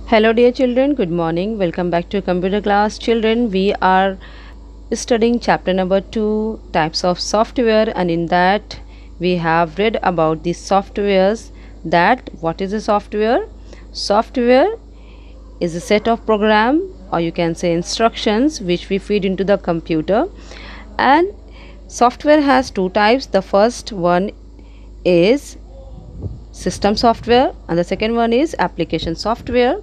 Hello dear children, good morning. Welcome back to computer class. Children, we are studying chapter number 2, types of software, and in that we have read about the softwares. That what is a software? Software is a set of program, or you can say instructions, which we feed into the computer. And software has two types. The first one is system software and the second one is application software.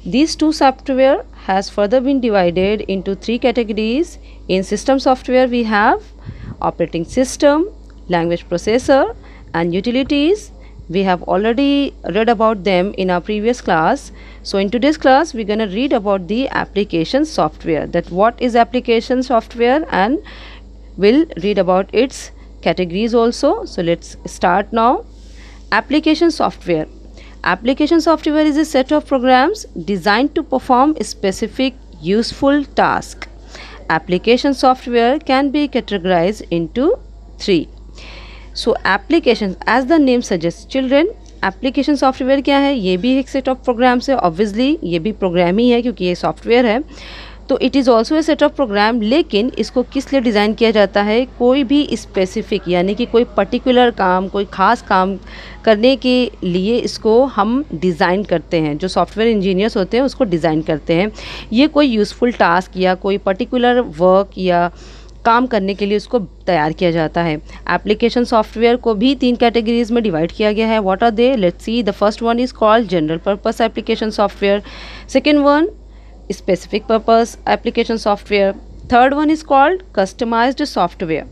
These two software has further been divided into three categories. In system software we have operating system, language processor and utilities. We have already read about them in our previous class. So in today's class we're going to read about the application software, that what is application software, and we'll read about its categories also. So let's start now. Application software. Application software is a set of programs designed to perform a specific useful task. Application software can be categorized into three. So applications, as the name suggests, children, application software क्या है? ये भी एक set of programs है. Obviously ये भी programme ही है क्योंकि ये सॉफ्टवेयर है. तो it is also a set of program. लेकिन इसको किस लिए डिज़ाइन किया जाता है? कोई भी स्पेसिफिक यानी कि कोई पर्टिकुलर काम, कोई ख़ास काम करने के लिए इसको हम डिज़ाइन करते हैं. जो सॉफ्टवेयर इंजीनियर्स होते हैं उसको डिज़ाइन करते हैं. ये कोई यूज़फुल टास्क या कोई पर्टिकुलर वर्क या काम करने के लिए उसको तैयार किया जाता है. एप्लीकेशन सॉफ्टवेयर को भी तीन कैटेगरीज में डिवाइड किया गया है. What are they? Let's see. The first one is called general purpose application software. Second one specific purpose application software. Third one is called customized software.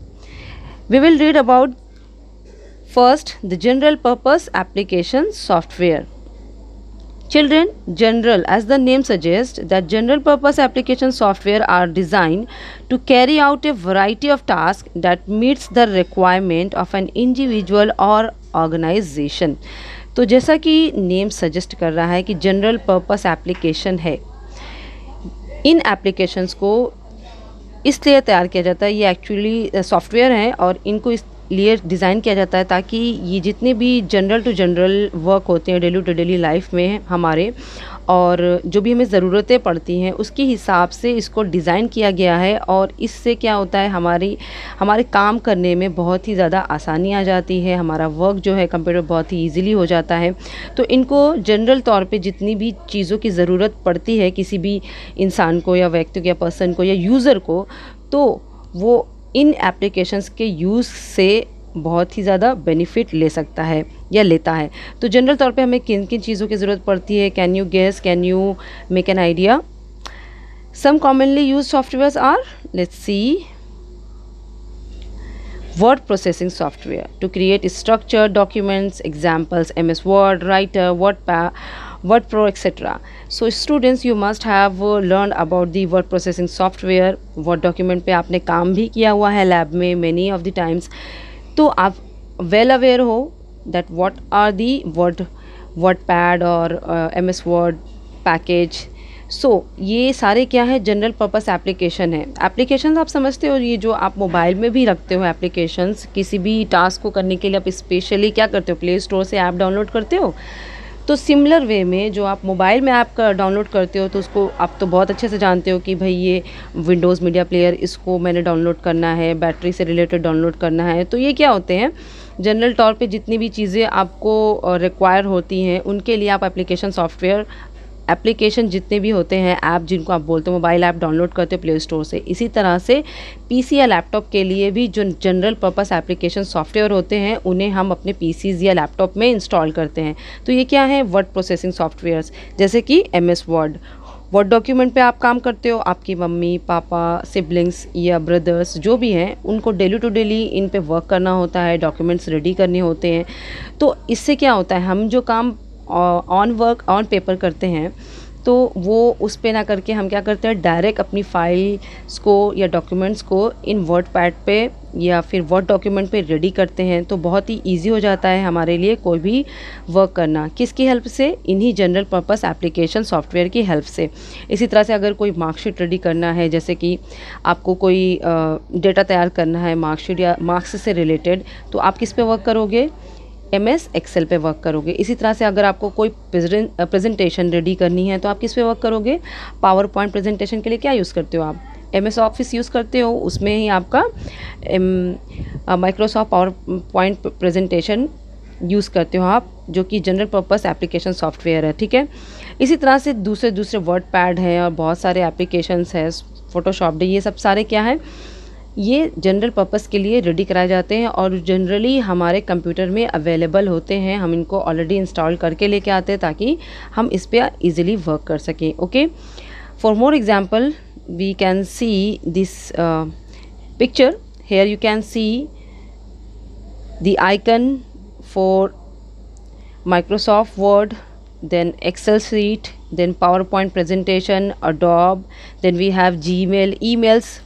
We will read about first the general purpose application software. Children, general, as the name suggests, that general purpose application software are designed to carry out a variety of tasks that meets the requirement of an individual or organization. तो जैसा कि name suggest कर रहा है कि general purpose application है, इन applications को इसलिए तैयार किया जाता है, ये एक्चुअली सॉफ्टवेयर हैं और इनको इसलिए डिज़ाइन किया जाता है ताकि ये जितने भी जनरल टू जनरल वर्क होते हैं डेली टू डेली लाइफ में हमारे, और जो भी हमें ज़रूरतें पड़ती हैं उसके हिसाब से इसको डिज़ाइन किया गया है. और इससे क्या होता है, हमारे काम करने में बहुत ही ज़्यादा आसानी आ जाती है. हमारा वर्क जो है कंप्यूटर बहुत ही ईजिली हो जाता है. तो इनको जनरल तौर पे जितनी भी चीज़ों की ज़रूरत पड़ती है किसी भी इंसान को या व्यक्ति को या पर्सन को या यूज़र को, तो वो इन एप्लीकेशंस के यूज़ से बहुत ही ज़्यादा बेनिफिट ले सकता है या लेता है. तो जनरल तौर पे हमें किन किन चीज़ों की ज़रूरत पड़ती है? Can you guess, can you make an idea? Some commonly use softwares are, let's see. Word processing software to create structured documents, examples MS Word, Writer, Word Pro, etc. So students, you must have learned about the word processing software. Word document पे आपने काम भी किया हुआ है lab में many of the times. तो आप well aware हो that what are the WordPad और MS Word package. सो ये सारे क्या है? जनरल पर्पस एप्लीकेशन है. एप्लीकेशन आप समझते हो, ये जो आप मोबाइल में भी रखते हो एप्लीकेशंस, किसी भी टास्क को करने के लिए आप स्पेशली क्या करते हो? प्ले स्टोर से ऐप डाउनलोड करते हो. तो सिमिलर वे में जो आप मोबाइल में ऐप का डाउनलोड करते हो तो उसको आप तो बहुत अच्छे से जानते हो कि भाई ये विंडोज़ मीडिया प्लेयर, इसको मैंने डाउनलोड करना है, बैटरी से रिलेटेड डाउनलोड करना है. तो ये क्या होते हैं? जनरल तौर पे जितनी भी चीज़ें आपको रिक्वायर होती हैं उनके लिए आप एप्लीकेशन जितने भी होते हैं ऐप, जिनको आप बोलते हो मोबाइल ऐप, डाउनलोड करते हो प्ले स्टोर से. इसी तरह से पीसी या लैपटॉप के लिए भी जो जनरल पर्पस एप्लीकेशन सॉफ्टवेयर होते हैं उन्हें हम अपने पीसीज या लैपटॉप में इंस्टॉल करते हैं. तो ये क्या है? Word processing softwares. जैसे कि MS वर्ड डॉक्यूमेंट पे आप काम करते हो, आपकी मम्मी पापा, सिबलिंग्स या ब्रदर्स जो भी हैं उनको डेली टू डेली इन पे वर्क करना होता है, डॉक्यूमेंट्स रेडी करने होते हैं. तो इससे क्या होता है, हम जो काम ऑन पेपर करते हैं तो वो उस पे ना करके हम क्या करते हैं, डायरेक्ट अपनी फाइल्स को या डॉक्यूमेंट्स को इन वर्ड पैड पे या फिर वर्ड डॉक्यूमेंट पे रेडी करते हैं. तो बहुत ही इजी हो जाता है हमारे लिए कोई भी वर्क करना. किसकी हेल्प से? इन्हीं जनरल पर्पस एप्लीकेशन सॉफ्टवेयर की हेल्प से. इसी तरह से अगर कोई मार्कशीट रेडी करना है, जैसे कि आपको कोई डेटा तैयार करना है मार्कशीट या मार्क्स से रिलेटेड, तो आप किस पे वर्क करोगे? MS एक्सेल पे वर्क करोगे। इसी तरह से अगर आपको कोई प्रेजेंटेशन रेडी करनी है तो आप किस पे वर्क करोगे? पावर पॉइंट प्रेजेंटेशन के लिए क्या यूज़ करते हो आप? MS ऑफिस यूज़ करते हो, उसमें ही आपका Microsoft power point presentation use करते हो आप, जो कि जनरल पर्पस एप्लीकेशन सॉफ्टवेयर है, ठीक है। इसी तरह से दूसरे वर्ड पैड हैं और बहुत सारे एप्लीकेशंस हैं, फोटोशॉप, ये सब सारे क्या हैं, ये जनरल पर्पस के लिए रेडी कराए जाते हैं और जनरली हमारे कंप्यूटर में अवेलेबल होते हैं। हम इनको ऑलरेडी इंस्टॉल करके लेके आते हैं ताकि हम इस पर ईजिली वर्क कर सकें। Okay, for more example we can see this picture. Here you can see the icon for Microsoft Word, then Excel sheet, then PowerPoint presentation, Adobe, then we have Gmail, emails,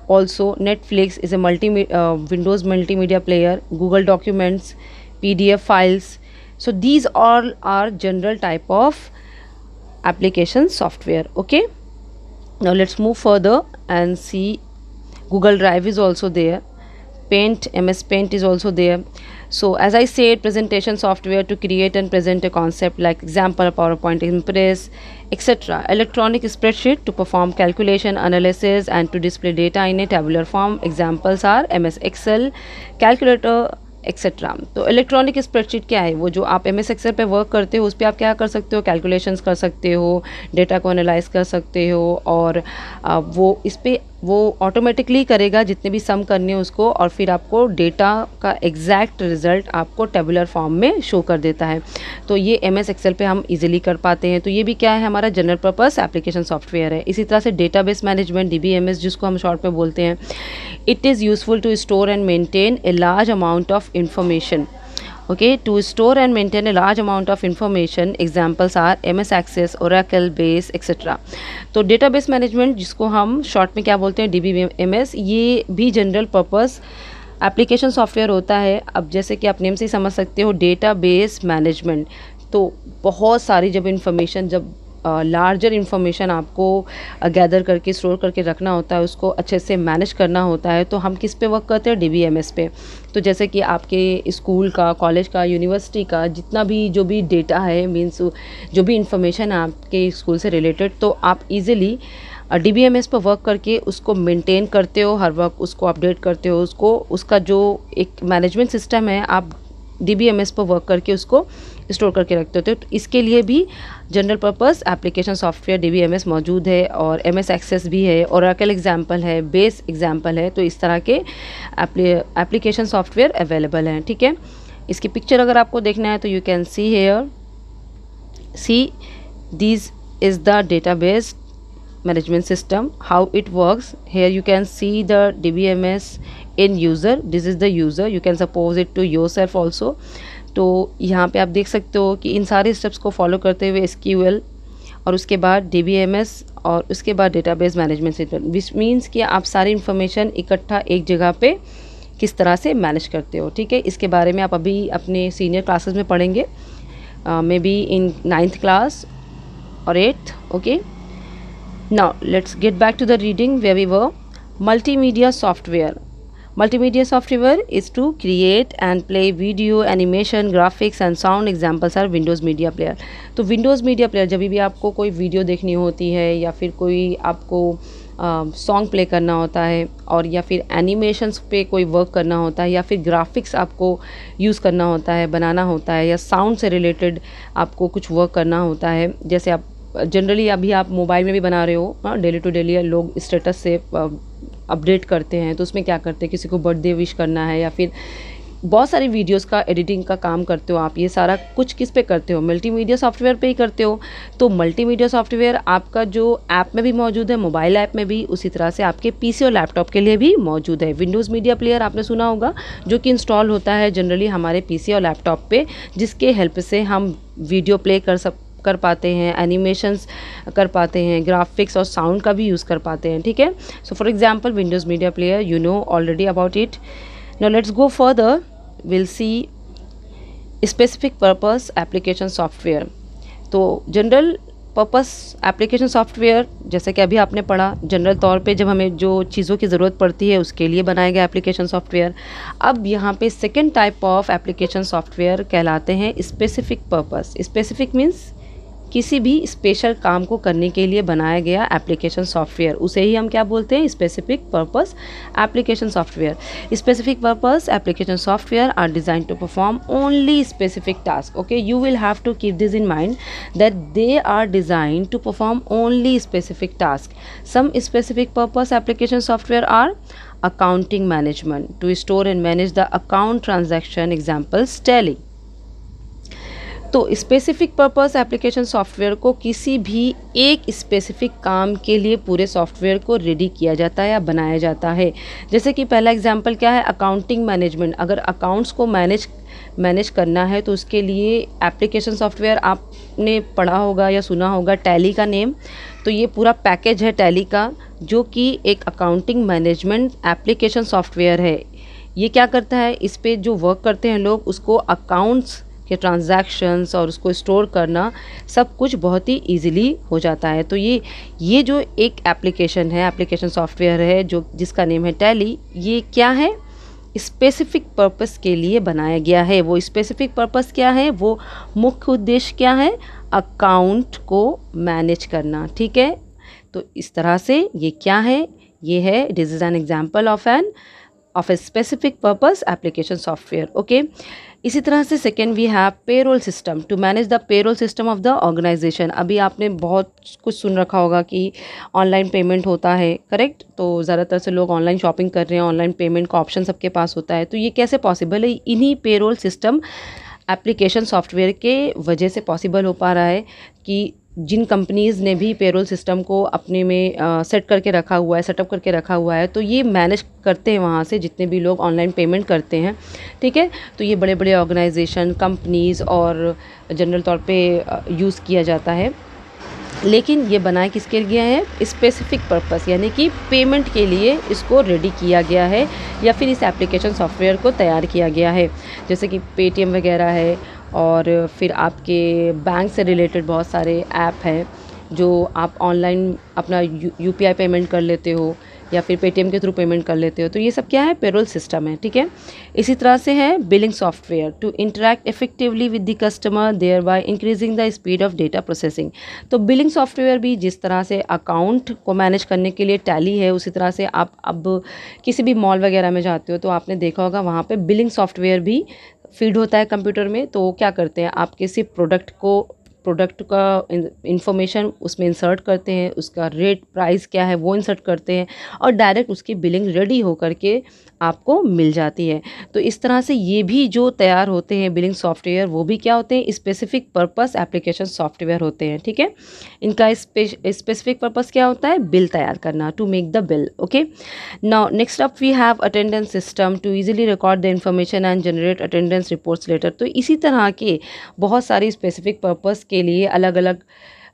also Netflix is a Windows multimedia player, Google Documents, PDF files. So these all are general type of application software. Okay, now let's move further and see Google Drive is also there. Paint, MS Paint is also there. So as I said, presentation software to create and present a concept, like example PowerPoint, Impress, etc. Electronic spreadsheet to perform calculation, analysis and to display data in a tabular form. Examples are MS Excel, calculator, etcetera. तो electronic spreadsheet क्या है? वो जो आप MS Excel पे work करते हो उस पर आप क्या कर सकते हो? कैलकुलेशंस कर सकते हो, डेटा को एनालाइज कर सकते हो और वो इस पर वो ऑटोमेटिकली करेगा जितने भी सम करने हैं उसको, और फिर आपको डेटा का एग्जैक्ट रिजल्ट आपको टेबुलर फॉर्म में शो कर देता है। तो ये MS एक्सेल पे हम इजीली कर पाते हैं। तो ये भी क्या है? हमारा जनरल पर्पस एप्लीकेशन सॉफ्टवेयर है। इसी तरह से डेटाबेस मैनेजमेंट, DBMS जिसको हम शॉर्ट में बोलते हैं, it is useful to store and maintain a large amount of information. Okay, to store and maintain a large amount of information, examples are MS Access, Oracle Base, etc. तो database management जिसको हम short में क्या बोलते हैं? DBMS, ये भी general purpose application software होता है। अब जैसे कि आप नेम से ही समझ सकते हो, डेटाबेस मैनेजमेंट, तो बहुत सारी जब इंफॉर्मेशन, जब लार्जर इंफॉर्मेशन आपको गैदर करके स्टोर करके रखना होता है, उसको अच्छे से मैनेज करना होता है, तो हम किस पे वर्क करते हैं? DBMS पे। तो जैसे कि आपके स्कूल का, कॉलेज का, यूनिवर्सिटी का जितना भी जो भी डेटा है, मीन्स जो भी इंफॉर्मेशन है आपके स्कूल से रिलेटेड, तो आप इजीली DBMS पर वर्क करके उसको मेंटेन करते हो, हर वक्त उसको अपडेट करते हो, उसका जो एक मैनेजमेंट सिस्टम है आप DBMS पर वर्क करके उसको स्टोर करके रखते होते हो। तो इसके लिए भी general purpose application software DBMS मौजूद है और MS एक्सेस भी है, Oracle एग्जाम्पल है, बेस एग्जाम्पल है। तो इस तरह के एप्लीकेशन सॉफ्टवेयर अवेलेबल हैं, ठीक है। इसकी पिक्चर अगर आपको देखना है तो you can see here, see this is the database management system, how it works. Here you can see the DBMS in user, this is the user, you can suppose it to yourself also. तो यहाँ पे आप देख सकते हो कि इन सारे steps को फॉलो करते हुए SQL और उसके बाद DBMS और उसके बाद database management system, which means कि आप सारी इन्फॉर्मेशन इकट्ठा एक जगह पे किस तरह से मैनेज करते हो, ठीक है। इसके बारे में आप अभी अपने सीनियर क्लासेस में पढ़ेंगे, may be in 9th class और 8th। Okay, now let's get back to the reading where we were. Multimedia software. Multimedia software is to create and play video, animation, graphics and sound. Examples are Windows Media Player. तो Windows Media Player, जब भी आपको कोई video देखनी होती है या फिर कोई आपको सॉन्ग प्ले करना होता है और या फिर एनिमेशंस पे कोई वर्क करना होता है या फिर ग्राफिक्स आपको यूज़ करना होता है, बनाना होता है, या साउंड से रिलेटेड आपको कुछ वर्क करना होता है, जैसे आप जनरली अभी आप मोबाइल में भी बना रहे हो, डेली टू डेली लोग स्टेटस से अपडेट करते हैं, तो उसमें क्या करते हैं, किसी को बर्थडे विश करना है या फिर बहुत सारी वीडियोस का एडिटिंग का काम करते हो आप, ये सारा कुछ किस पे करते हो? मल्टीमीडिया सॉफ्टवेयर पे ही करते हो। तो मल्टीमीडिया सॉफ्टवेयर आपका जो ऐप में भी मौजूद है, मोबाइल ऐप में भी, उसी तरह से आपके PC और लैपटॉप के लिए भी मौजूद है। विंडोज़ मीडिया प्लेयर आपने सुना होगा, जो कि इंस्टॉल होता है जनरली हमारे PC और लैपटॉप पे, जिसके हेल्प से हम वीडियो प्ले कर पाते हैं, एनिमेशंस कर पाते हैं, ग्राफिक्स और साउंड का भी यूज़ कर पाते हैं, ठीक है। So for example Windows media player, you know already about it. Now let's go further, will see specific purpose application software. तो जनरल पर्पस एप्लीकेशन सॉफ्टवेयर, जैसे कि अभी आपने पढ़ा, जनरल तौर पे जब हमें जो चीज़ों की ज़रूरत पड़ती है उसके लिए बनाया गया एप्लीकेशन सॉफ्टवेयर। अब यहाँ पे second type of application software कहलाते हैं स्पेसिफिक पर्पस। स्पेसिफिक मीन्स किसी भी स्पेशल काम को करने के लिए बनाया गया एप्लीकेशन सॉफ्टवेयर, उसे ही हम क्या बोलते हैं, specific purpose application software. Specific purpose application software are design to perform only specific task. Okay, you will have to keep this in mind that they are design to perform only specific task. Some specific purpose application software are accounting management to store and manage the account transaction, examples tally। तो specific purpose application software को किसी भी एक specific काम के लिए पूरे software को रेडी किया जाता है या बनाया जाता है। जैसे कि पहला एग्जांपल क्या है, अकाउंटिंग मैनेजमेंट। अगर अकाउंट्स को मैनेज करना है तो उसके लिए एप्लीकेशन सॉफ्टवेयर आपने पढ़ा होगा या सुना होगा, टैली का नेम। तो ये पूरा पैकेज है टैली का, जो कि एक अकाउंटिंग मैनेजमेंट एप्लीकेशन सॉफ्टवेयर है। ये क्या करता है, इस पे जो वर्क करते हैं लोग, उसको अकाउंट्स के ट्रांजैक्शंस और उसको स्टोर करना सब कुछ बहुत ही इजीली हो जाता है। तो ये जो एक एप्लीकेशन है, एप्लीकेशन सॉफ्टवेयर है जो जिसका नेम है टैली, ये क्या है, स्पेसिफिक पर्पस के लिए बनाया गया है। वो स्पेसिफिक पर्पस क्या है, वो मुख्य उद्देश्य क्या है, अकाउंट को मैनेज करना। ठीक है, तो इस तरह से ये क्या है, ये है, this is an example of a specific purpose application software. Okay, इसी तरह से second we have payroll system to manage the payroll system of the organisation. अभी आपने बहुत कुछ सुन रखा होगा कि ऑनलाइन पेमेंट होता है, करेक्ट। तो ज़्यादातर से लोग ऑनलाइन शॉपिंग कर रहे हैं, ऑनलाइन पेमेंट का ऑप्शन सबके पास होता है। तो ये कैसे पॉसिबल है, इन्हीं पेरोल सिस्टम एप्लीकेशन सॉफ्टवेयर के वजह से पॉसिबल हो पा रहा है कि जिन कंपनीज़ ने भी पेरोल सिस्टम को अपने में सेटअप करके रखा हुआ है, तो ये मैनेज करते हैं वहाँ से जितने भी लोग ऑनलाइन पेमेंट करते हैं। ठीक है, तो ये बड़े बड़े ऑर्गेनाइजेशन, कंपनीज़ और जनरल तौर पे यूज़ किया जाता है। लेकिन ये बनाया किसके लिए है, स्पेसिफिक पर्पस, यानी कि पेमेंट के लिए इसको रेडी किया गया है या फिर इस एप्लीकेशन सॉफ्टवेयर को तैयार किया गया है। जैसे कि पेटीएम वगैरह है, और फिर आपके बैंक से रिलेटेड बहुत सारे ऐप हैं जो आप ऑनलाइन अपना यूपीआई पेमेंट कर लेते हो या फिर पेटीएम के थ्रू पेमेंट कर लेते हो। तो ये सब क्या है, पेरोल सिस्टम है। ठीक है, इसी तरह से है billing software to interact effectively with the customer, thereby increasing the speed of data processing. तो बिलिंग सॉफ्टवेयर भी जिस तरह से अकाउंट को मैनेज करने के लिए टैली है, उसी तरह से आप अब किसी भी मॉल वगैरह में जाते हो तो आपने देखा होगा वहाँ पर बिलिंग सॉफ्टवेयर भी फीड होता है कंप्यूटर में। तो वो क्या करते हैं, आप किसी प्रोडक्ट का इंफॉर्मेशन उसमें इंसर्ट करते हैं, उसका रेट प्राइस क्या है वो इंसर्ट करते हैं, और डायरेक्ट उसकी बिलिंग रेडी हो करके आपको मिल जाती है। तो इस तरह से ये भी जो तैयार होते हैं बिलिंग सॉफ्टवेयर, वो भी क्या होते हैं, स्पेसिफिक पर्पस एप्लीकेशन सॉफ्टवेयर होते हैं। ठीक है, इनका स्पेसिफिक पर्पस क्या होता है, बिल तैयार करना, to make the bill. Okay, now next up we have attendance system to easily record the information and generate attendance reports later. तो इसी तरह के बहुत सारी स्पेसिफिक पर्पस के लिए अलग अलग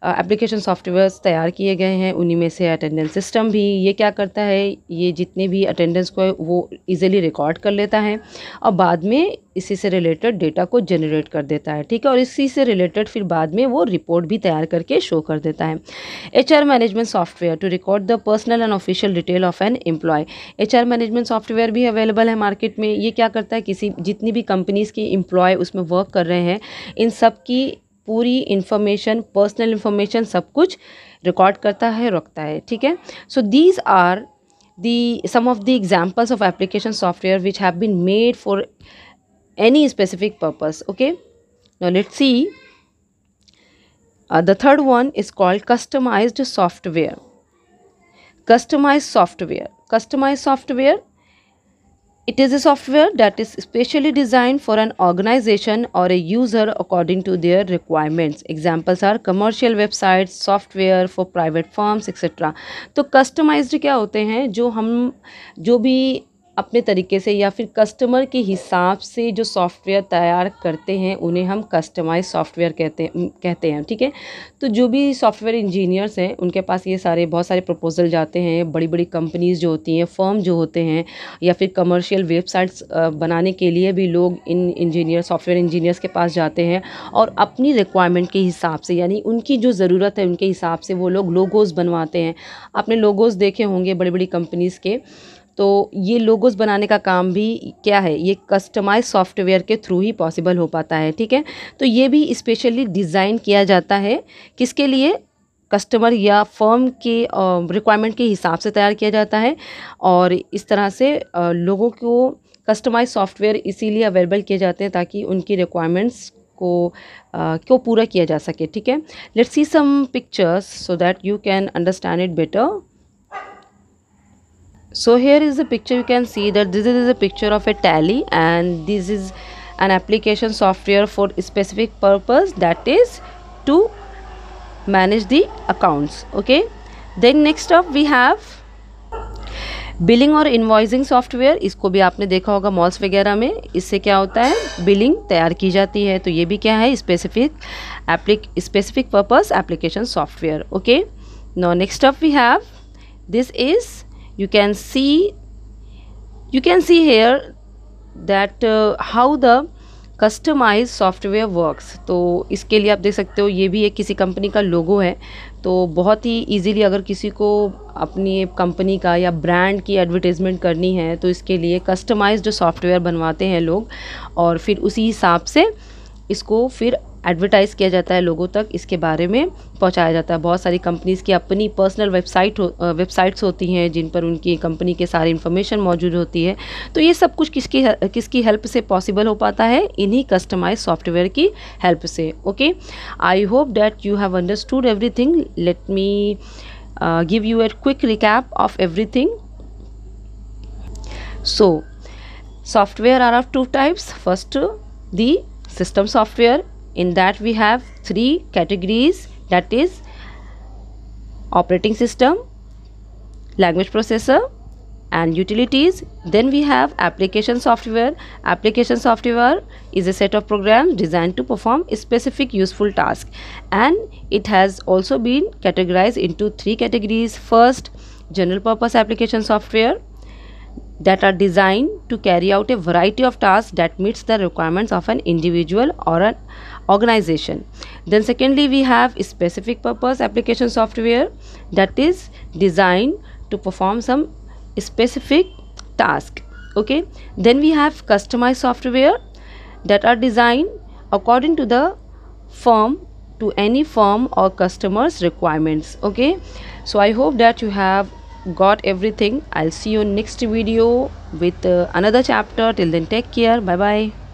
एप्लीकेशन सॉफ्टवेयर्स तैयार किए गए हैं। उन्हीं में से अटेंडेंस सिस्टम भी, ये क्या करता है, ये जितने भी अटेंडेंस को है वो इजीली रिकॉर्ड कर लेता है और बाद में इसी से रिलेटेड डेटा को जनरेट कर देता है। ठीक है, और इसी से रिलेटेड फिर बाद में वो रिपोर्ट भी तैयार करके शो कर देता है। HR management software to record the personal and official detail of an employ. HR management software भी अवेलेबल है मार्केट में। ये क्या करता है, किसी जितनी भी कंपनीज़ की एम्प्लॉय उसमें वर्क कर रहे हैं, इन सब की पूरी इंफॉर्मेशन, पर्सनल इंफॉर्मेशन सब कुछ रिकॉर्ड करता है, रखता है। ठीक है, so these are some of the examples of application software which have been made for any specific purpose. Okay, now let's see the third one is called customized software. Customized software, it is a software that is specially designed for an organization or a user according to their requirements. Examples are commercial websites, software for private firms, etc. तो customized क्या होते हैं, जो भी अपने तरीके से या फिर कस्टमर के हिसाब से जो सॉफ्टवेयर तैयार करते हैं उन्हें हम कस्टमाइज सॉफ्टवेयर कहते हैं। ठीक है, तो जो भी सॉफ्टवेयर इंजीनियर्स हैं उनके पास ये बहुत सारे प्रपोजल जाते हैं। बड़ी बड़ी कंपनीज़ जो होती हैं, फर्म जो होते हैं, या फिर कमर्शियल वेबसाइट्स बनाने के लिए भी लोग इन सॉफ्टवेयर इंजीनियर्स के पास जाते हैं और अपनी रिक्वायरमेंट के हिसाब से, यानी उनकी जो ज़रूरत है उनके हिसाब से वो लोग लोगोज़ बनवाते हैं। आपने लोगोज़ देखे होंगे बड़ी बड़ी कंपनीज़ के, तो ये लोगोज़ बनाने का काम भी क्या है, ये कस्टमाइज सॉफ्टवेयर के थ्रू ही पॉसिबल हो पाता है। ठीक है, तो ये भी स्पेशली डिज़ाइन किया जाता है किसके लिए, कस्टमर या फर्म के रिक्वायरमेंट के हिसाब से तैयार किया जाता है। और इस तरह से लोगों को कस्टमाइज सॉफ्टवेयर इसीलिए अवेलेबल किए जाते हैं ताकि उनकी रिक्वायरमेंट्स को पूरा किया जा सके। ठीक है, let's see some pictures so that you can understand it better. So here is the picture. You can see that this is a picture of a Tally, and this is an application software for a specific purpose, that is to manage the accounts. Okay, then next up we have billing और invoicing software. इसको भी आपने देखा होगा malls वगैरह में। इससे क्या होता है, बिलिंग तैयार की जाती है। तो ये भी क्या है, specific purpose application software. Okay, now next up we have, this is you can see here that how the customized software works। तो इसके लिए आप देख सकते हो ये भी एक किसी कंपनी का लोगो है। तो बहुत ही इजीली अगर किसी को अपनी कंपनी का या ब्रांड की एडवर्टाइजमेंट करनी है तो इसके लिए कस्टमाइज्ड सॉफ्टवेयर बनवाते हैं लोग, और फिर उसी हिसाब से इसको फिर एडवर्टाइज़ किया जाता है, लोगों तक इसके बारे में पहुंचाया जाता है। बहुत सारी कंपनीज़ की अपनी पर्सनल वेबसाइट्स होती हैं जिन पर उनकी कंपनी के सारी इन्फॉर्मेशन मौजूद होती है। तो ये सब कुछ किसकी हेल्प से पॉसिबल हो पाता है, इन्हीं कस्टमाइज सॉफ्टवेयर की हेल्प से। Okay, I hope that you have understood everything. Let me give U a quick recap of everything. So software are of two types. First, the system software. In that we have three categories, that is operating system, language processor, and utilities. Then we have application software. Application software is a set of programs designed to perform a specific useful task, and it has also been categorized into three categories. First, general purpose application software that are designed to carry out a variety of tasks that meets the requirements of an individual or an organization. Then secondly, we have specific purpose application software that is designed to perform some specific task. Okay, then we have customized software that are designed according to the firm, to any firm or customer's requirements. Okay, so I hope that you have got everything. I'll see you in next video with another chapter. Till then, take care. Bye bye.